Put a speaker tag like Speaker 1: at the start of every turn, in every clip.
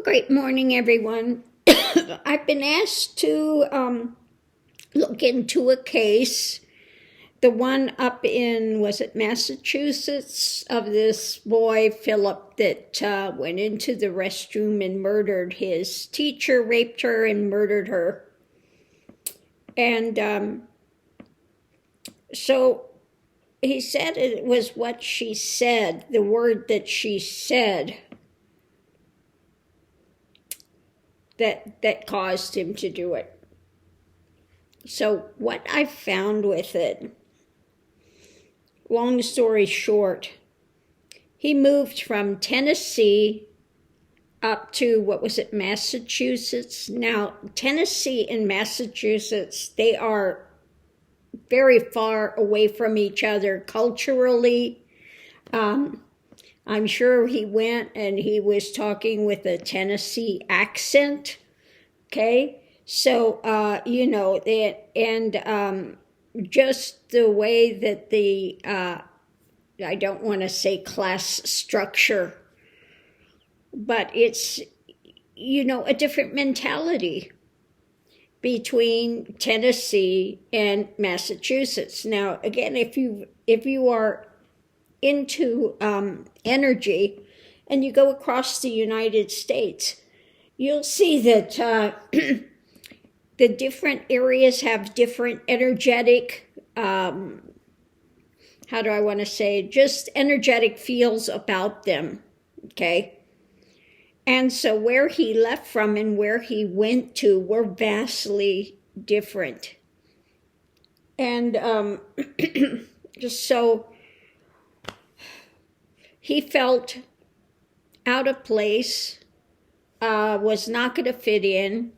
Speaker 1: Great morning, everyone. I've been asked to look into a case, the one up in, was it Massachusetts, of this boy, Phillip, that went into the restroom and murdered his teacher, raped her, and murdered her. And so he said it was what she said, the word that she said, that caused him to do it. So what I found with it, long story short, he moved from Tennessee up to, Massachusetts. Now, Tennessee and Massachusetts, they are very far away from each other culturally. I'm sure he went and he was talking with a Tennessee accent, okay? So, just the way that the, I don't want to say class structure, but it's, a different mentality between Tennessee and Massachusetts. Now, again, if you are into energy and you go across the United States, you'll see that the different areas have different energetic, just energetic feels about them, okay? And so where he left from and where he went to were vastly different. And just so he felt out of place, was not going to fit in.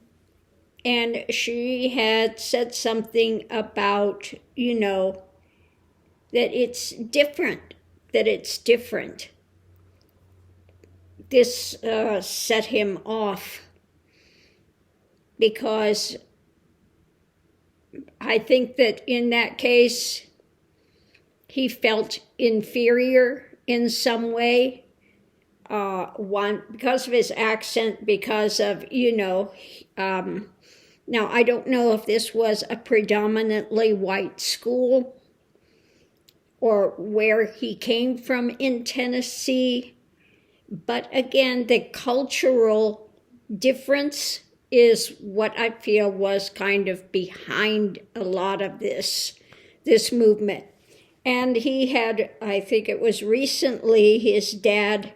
Speaker 1: And she had said something about, that it's different, This set him off because I think that in that case, he felt inferior in some way. One, because of his accent, because of, now, I don't know if this was a predominantly white school or where he came from in Tennessee. But again, the cultural difference is what I feel was kind of behind a lot of this movement. And he had, I think it was recently, his dad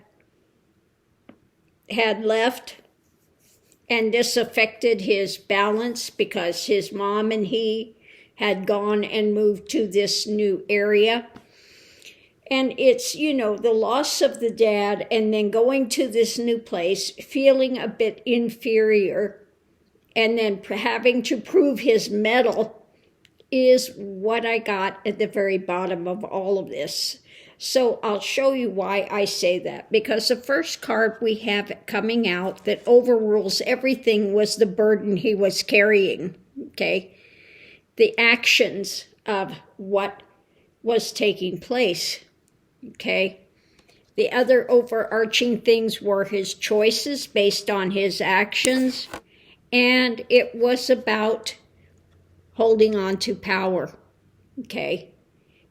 Speaker 1: had left, and this affected his balance because his mom and he had gone and moved to this new area. And it's, the loss of the dad and then going to this new place, feeling a bit inferior, and then having to prove his mettle is what I got at the very bottom of all of this. So I'll show you why I say that. Because the first card we have coming out that overrules everything was the burden he was carrying, okay? The actions of what was taking place, okay? The other overarching things were his choices based on his actions, and it was about holding on to power, okay?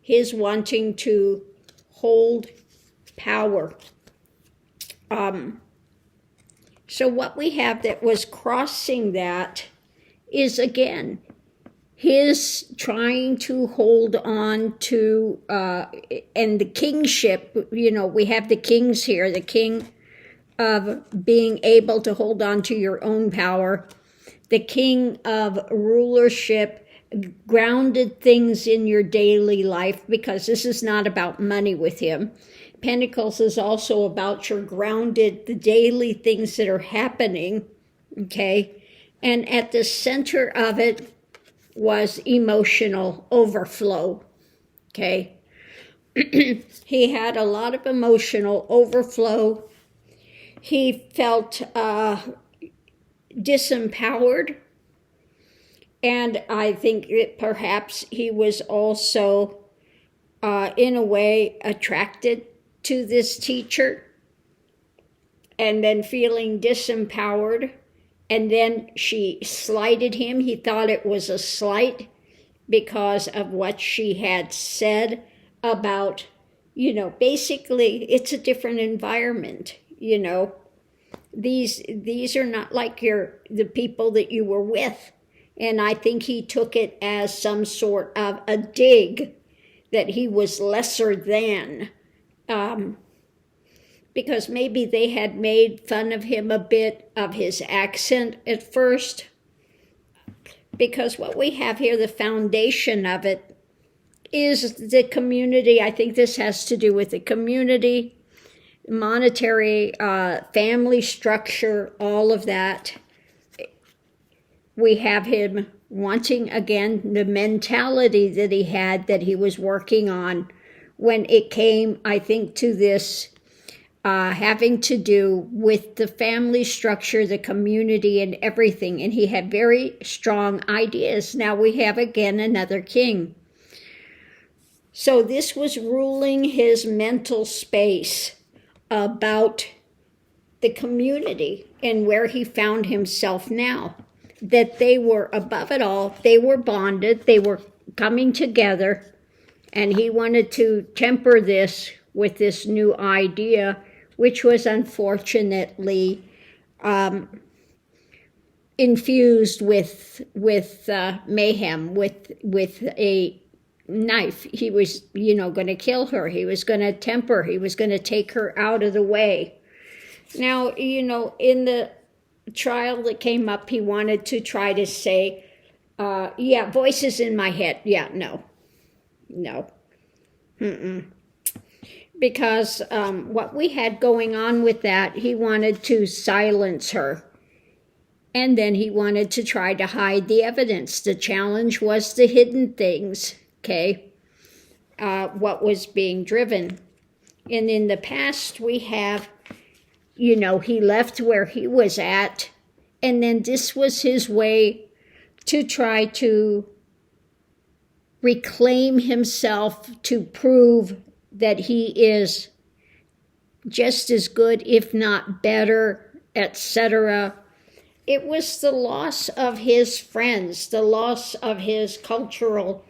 Speaker 1: His wanting to hold power. So what we have that was crossing that is, again, his trying to hold on to, and the kingship, we have the kings here, the king of being able to hold on to your own power, the king of rulership, grounded things in your daily life, because this is not about money with him. Pentacles is also about your grounded, the daily things that are happening, okay? And at the center of it was emotional overflow, okay? He had a lot of emotional overflow. He felt disempowered. And I think that perhaps he was also, in a way, attracted to this teacher. and then feeling disempowered. And then she slighted him. He thought it was a slight because of what she had said about, basically it's a different environment, These are not like the people that you were with. And I think he took it as some sort of a dig that he was lesser than. Because maybe they had made fun of him a bit of his accent at first. Because what we have here, the foundation of it, is the community. I think this has to do with the community, monetary, family structure, all of that. We have him wanting, again, the mentality that he had that he was working on when it came, I think, to this having to do with the family structure, the community, and everything. And he had very strong ideas. Now we have, again, another king. So this was ruling his mental space about the community and where he found himself now. That they were above it all. They were bonded. They were coming together. And he wanted to temper this with this new idea, which was unfortunately infused with mayhem, with a knife. He was, going to kill her. He was going to temper. He was going to take her out of the way. Now, in the trial that came up, he wanted to try to say, voices in my head. Yeah, no. Because what we had going on with that, he wanted to silence her. And then he wanted to try to hide the evidence. The challenge was the hidden things, okay? What was being driven. And in the past, we have, he left where he was at. And then this was his way to try to reclaim himself, to prove that he is just as good, if not better, etc. It was the loss of his friends, the loss of his cultural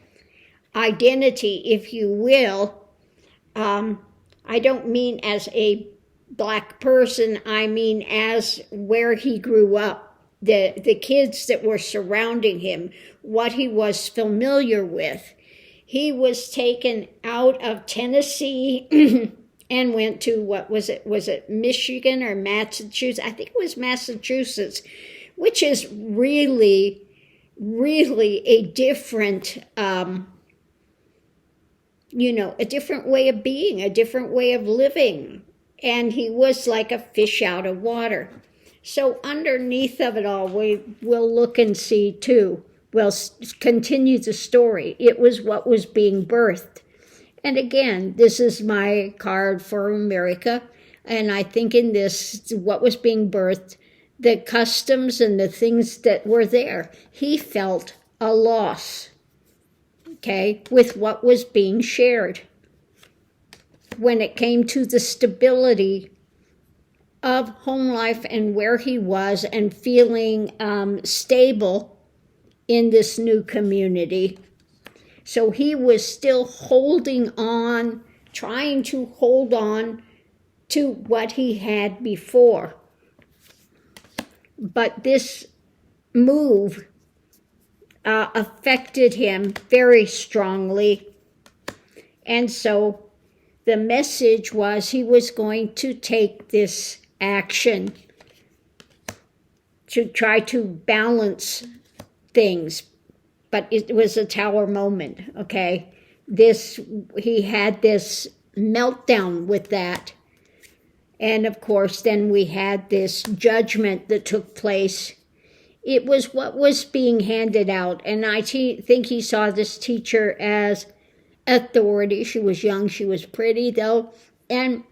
Speaker 1: identity, if you will. I don't mean as a black person, I mean as where he grew up, the kids that were surrounding him, what he was familiar with. He was taken out of Tennessee and went to, what was it? Was it Michigan or Massachusetts? I think it was Massachusetts, which is really, really a different, a different way of being, a different way of living. And he was like a fish out of water. So underneath of it all, we will look and see too. We'll continue the story. It was what was being birthed. And again, this is my card for America. And I think in this, what was being birthed, the customs and the things that were there, he felt a loss, okay, with what was being shared. When it came to the stability of home life and where he was and feeling stable in this new community. So he was still holding on, trying to hold on to what he had before. But this move affected him very strongly. And so the message was he was going to take this action to try to balance things, but it was a tower moment, okay? He had this meltdown with that. And of course, then we had this judgment that took place. It was what was being handed out. And I think he saw this teacher as authority. She was young, she was pretty though. And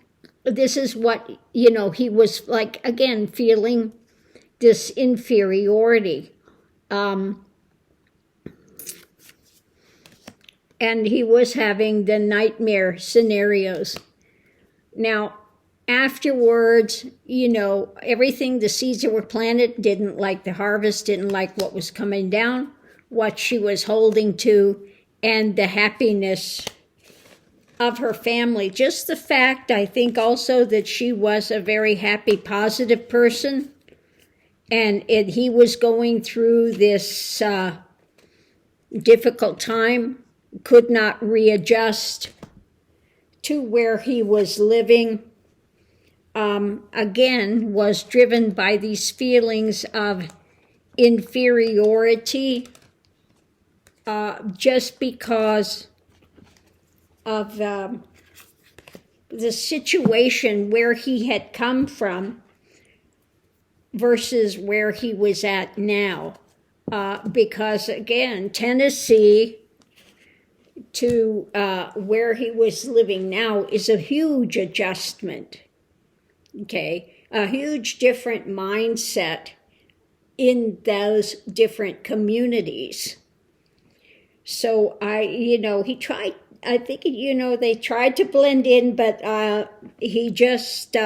Speaker 1: this is what, he was like, again, feeling this inferiority. And he was having the nightmare scenarios. Now, afterwards, everything, the seeds that were planted, didn't like the harvest, didn't like what was coming down, what she was holding to, and the happiness of her family. Just the fact, I think also, that she was a very happy, positive person, and he was going through this difficult time, could not readjust to where he was living. Again, was driven by these feelings of inferiority, just because of the situation where he had come from versus where he was at now. Because again, Tennessee to where he was living now is a huge adjustment. Okay, a huge different mindset in those different communities. So he tried, I think, they tried to blend in, but he just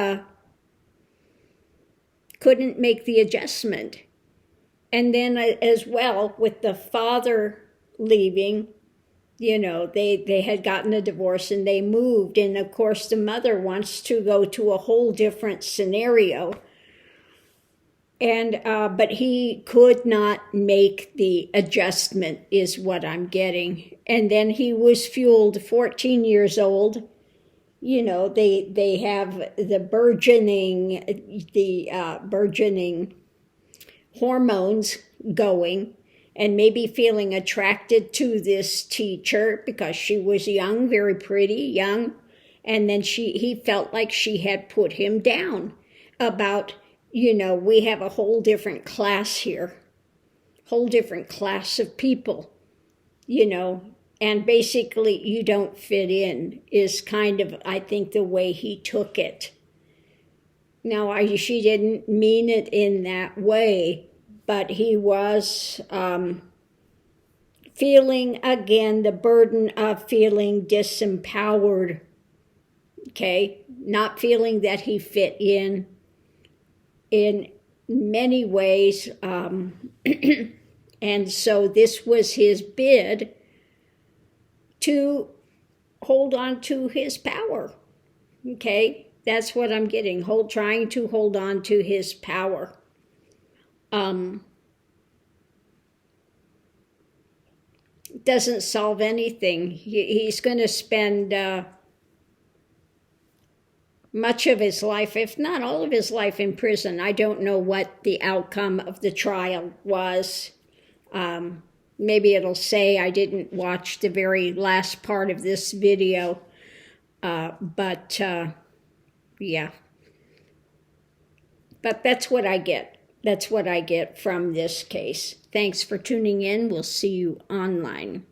Speaker 1: couldn't make the adjustment. And then as well, with the father leaving, they had gotten a divorce and they moved. And of course, the mother wants to go to a whole different scenario. And but he could not make the adjustment, is what I'm getting. And then he was fueled, 14 years old. They have the burgeoning hormones going, and maybe feeling attracted to this teacher because she was young, very pretty, young. And then he felt like she had put him down about, we have a whole different class here, whole different class of people, and basically you don't fit in, is kind of, I think, the way he took it. Now, she didn't mean it in that way, but he was feeling, again, the burden of feeling disempowered, okay? Not feeling that he fit in many ways. And so this was his bid to hold on to his power, okay? That's what I'm getting, trying to hold on to his power. Doesn't solve anything. He's going to spend much of his life, if not all of his life, in prison. I don't know what the outcome of the trial was. Maybe it'll say, I didn't watch the very last part of this video, but yeah. But that's what I get. That's what I get from this case. Thanks for tuning in. We'll see you online.